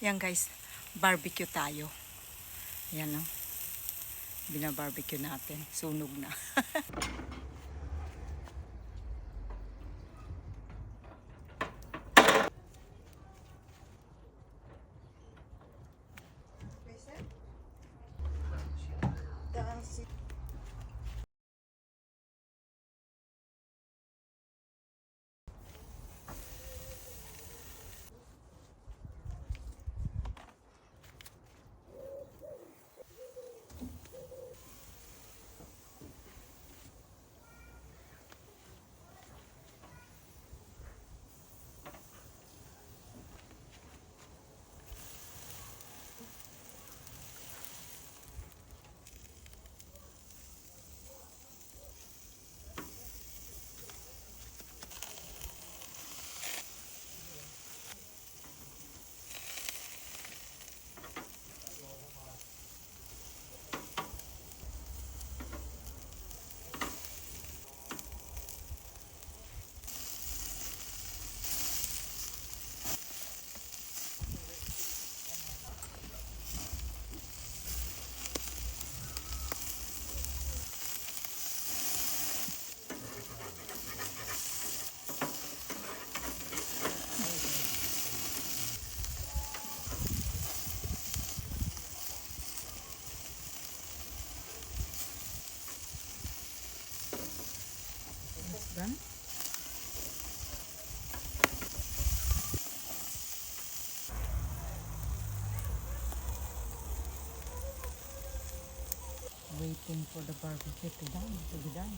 Yan guys, barbecue tayo. Yan o. Binabarbecue natin. Sunog na. Done? Waiting for the barbecue to be done.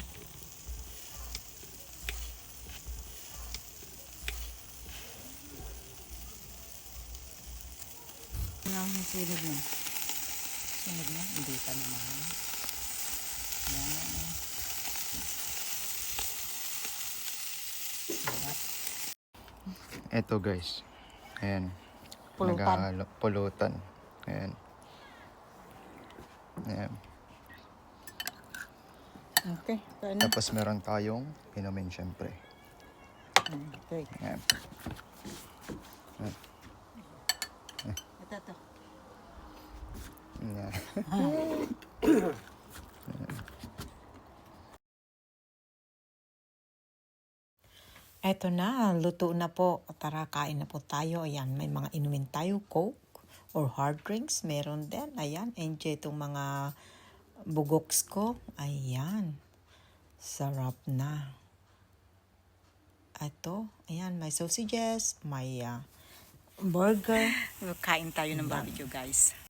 Sunog na. Sunog na. Hindi pa naman. Yan. Eto guys. Ayan. Pulutan. Pulutan. Ayan. Ayan. Okay. Paano? Tapos meron tayong inumin syempre. Okay. Ayan. Ayan. Ito to. Ayan. Eto na, luto na po. Tara, kain na po tayo. Ayan, may mga inumin tayo. Coke or hard drinks. Meron din. Ayan, enjoy itong mga bugoks ko. Ayan. Sarap na. Ito, ayan, may sausages, may burger. Kain tayo ng barbecue, guys.